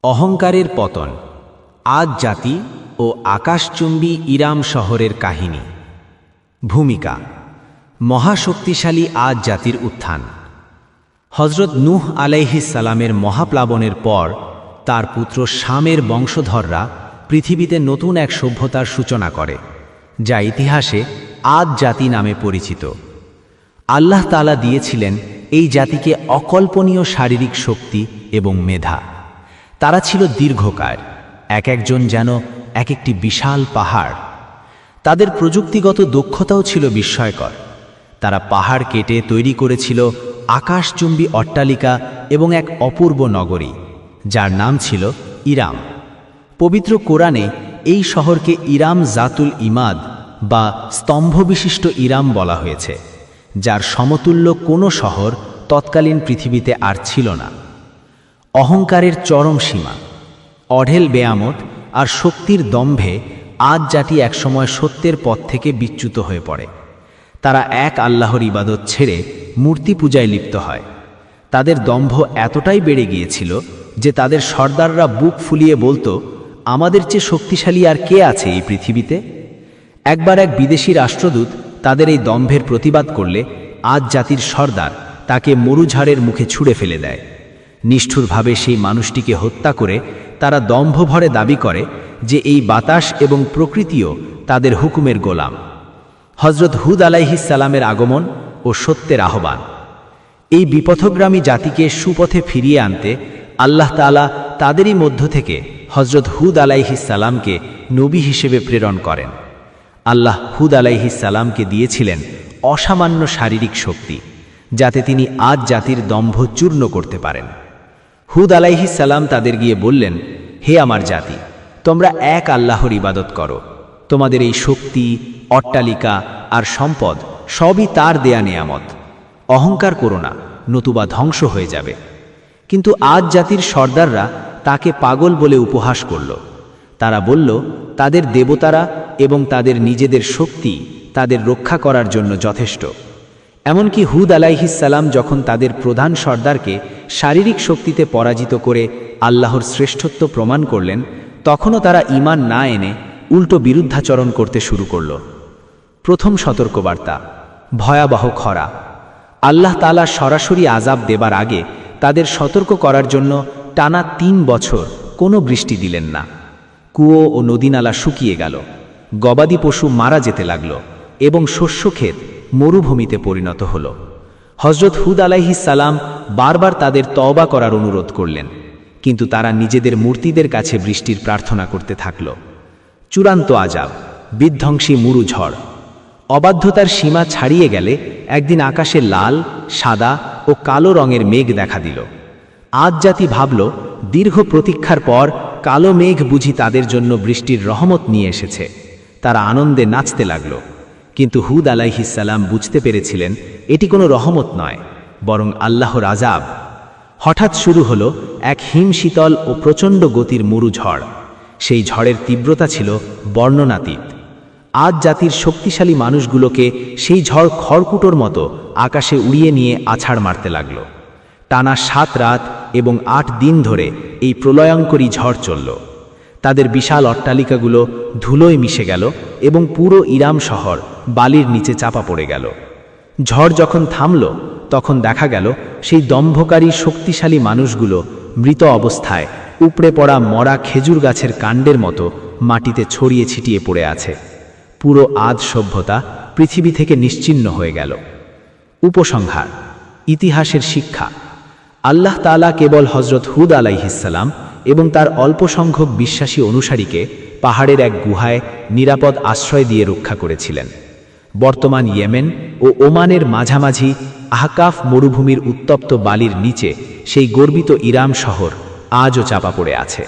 অহংকারের পতন, আদ জাতি ও আকাশচুম্বী ইরাম শহরের কাহিনী। ভূমিকা: মহাশক্তিশালী আদ জাতির উত্থান। হজরত নূহ আলাইহিস সালামের মহাপ্লাবনের পর তার পুত্র শামের বংশধররা পৃথিবীতে নতুন এক সভ্যতার সূচনা করে, যা ইতিহাসে আদ জাতি নামে পরিচিত। আল্লাহ তাআলা দিয়েছিলেন এই জাতিকে অকল্পনীয় শারীরিক শক্তি এবং মেধা। তারা ছিল দীর্ঘকায়, এক একজন যেন এক একটি বিশাল পাহাড়। তাদের প্রযুক্তিগত দক্ষতাও ছিল বিস্ময়কর। তারা পাহাড় কেটে তৈরি করেছিল আকাশচুম্বী অট্টালিকা এবং এক অপূর্ব নগরী, যার নাম ছিল ইরাম। পবিত্র কোরআনে এই শহরকে ইরাম জাতুল ইমাদ বা স্তম্ভবিশিষ্ট ইরাম বলা হয়েছে, যার সমতুল্য কোনো শহর তৎকালীন পৃথিবীতে আর ছিল না। অহংকারের চরম সীমা, অঢেল বেয়ামত আর শক্তির দম্ভে আদ জাতি একসময় সত্যের পথ থেকে বিচ্যুত হয়ে পড়ে। তারা এক আল্লাহর ইবাদত ছেড়ে মূর্তি পূজায় লিপ্ত হয়। তাদের দম্ভ এতটাই বেড়ে গিয়েছিল যে তাদের সর্দাররা বুক ফুলিয়ে বলতো, আমাদের চেয়ে শক্তিশালী আর কে আছে এই পৃথিবীতে? একবার এক বিদেশি রাষ্ট্রদূত তাদের এই দম্ভের প্রতিবাদ করলে আদ জাতির সর্দার তাকে মরুঝাড়ের মুখে ছুঁড়ে ফেলে দেয়। নিষ্ঠুরভাবে সেই মানুষটিকে হত্যা করে তারা দম্ভভরে দাবি করে যে এই বাতাস এবং প্রকৃতিও তাদের হুকুমের গোলাম। হজরত হুদ আলাইহিস সালামের আগমন ও সত্যের আহ্বান। এই বিপথগামী জাতিকে সুপথে ফিরিয়ে আনতে আল্লাহ তাআলা তাদেরই মধ্য থেকে হজরত হুদ আলাইহিস সালামকে নবী হিসেবে প্রেরণ করেন। আল্লাহ হুদ আলাইহিস সালামকে দিয়েছিলেন অসামান্য শারীরিক শক্তি, যাতে তিনি আদ জাতির দম্ভ চূর্ণ করতে পারেন। হুদ আলাইহিস সালাম তাদের গিয়ে বললেন, হে আমার জাতি, তোমরা এক আল্লাহর ইবাদত করো। তোমাদের এই শক্তি, অট্টালিকা আর সম্পদ সবই তার দেয়া নেয়ামত। অহংকার করো না, নতুবা ধ্বংস হয়ে যাবে। কিন্তু আদ জাতির সর্দাররা তাকে পাগল বলে উপহাস করল। তারা বলল, তাদের দেবতারা এবং তাদের নিজেদের শক্তি তাদের রক্ষা করার জন্য যথেষ্ট। এমনকি হুদ আলাইহিস সালাম যখন তাদের প্রধান সর্দারকে শারীরিক শক্তিতে পরাজিত করে আল্লাহর শ্রেষ্ঠত্ব প্রমাণ করলেন, তখনও তারা ঈমান না এনে উল্টো বিরুদ্ধাচরণ করতে শুরু করল। প্রথম সতর্কবার্তা: ভয়াবহ খরা। আল্লাহ তাআলা সরাসরি আযাব দেবার আগে তাদের সতর্ক করার জন্য টানা ৩ বছর কোনো বৃষ্টি দিলেন না। কুয়ো ও নদীনালা শুকিয়ে গেল, গবাদি পশু মারা যেতে লাগল এবং শস্যক্ষেত মরুভূমিতে পরিণত হল। হজরত হুদ আলাইহিস সালাম বারবার তাদের তওবা করার অনুরোধ করলেন, কিন্তু তারা নিজেদের মূর্তিদের কাছে বৃষ্টির প্রার্থনা করতে থাকল। চূড়ান্ত আযাব, বিধ্বংসী মরুঝড়। অবাধ্যতার সীমা ছাড়িয়ে গেলে একদিন আকাশে লাল, সাদা ও কালো রঙের মেঘ দেখা দিল। আদ জাতি ভাবল, দীর্ঘ প্রতীক্ষার পর কালো মেঘ বুঝি তাদের জন্য বৃষ্টির রহমত নিয়ে এসেছে। তারা আনন্দে নাচতে লাগল। কিন্তু হুদ আলাইহিস সালাম বুঝতে পেরেছিলেন এটি কোনো রহমত নয়, বরং আল্লাহর আযাব। হঠাৎ শুরু হলো এক হিমশীতল ও প্রচণ্ড গতির মরুঝড়। সেই ঝড়ের তীব্রতা ছিল বর্ণনাতীত। আদ জাতির শক্তিশালী মানুষগুলোকে সেই ঝড় খড়কুটোর মতো আকাশে উড়িয়ে নিয়ে আছাড় মারতে লাগল। টানা ৭ রাত এবং ৮ দিন ধরে এই প্রলয়ঙ্করী ঝড় চলল। তাদের বিশাল অট্টালিকাগুলো ধুলোয় মিশে গেল এবং পুরো ইরাম শহর বালির নিচে চাপা পড়ে গেল। ঝড় যখন থামল, তখন দেখা গেল সেই দম্ভকারী শক্তিশালী মানুষগুলো মৃত অবস্থায় উপড়ে পড়া মরা খেজুর গাছের কাণ্ডের মতো মাটিতে ছড়িয়ে ছিটিয়ে পড়ে আছে। পুরো আদ সভ্যতা পৃথিবী থেকে নিশ্চিহ্ন হয়ে গেল। উপসংহার: ইতিহাসের শিক্ষা। আল্লাহ তাআলা কেবল হজরত হুদ আলাইহিস সালাম এবং তার অল্প সংখ্যক বিশ্বাসী অনুসারীকে পাহাড়ের এক গুহায় নিরাপদ আশ্রয় দিয়ে রক্ষা করেছিলেন। বর্তমান ইয়েমেন ও ওমানের মাঝামাঝি আহকাফ মরুভূমির উত্তপ্ত বালির নিচে সেই গর্বিত ইরাম শহর আজও চাপা পড়ে আছে।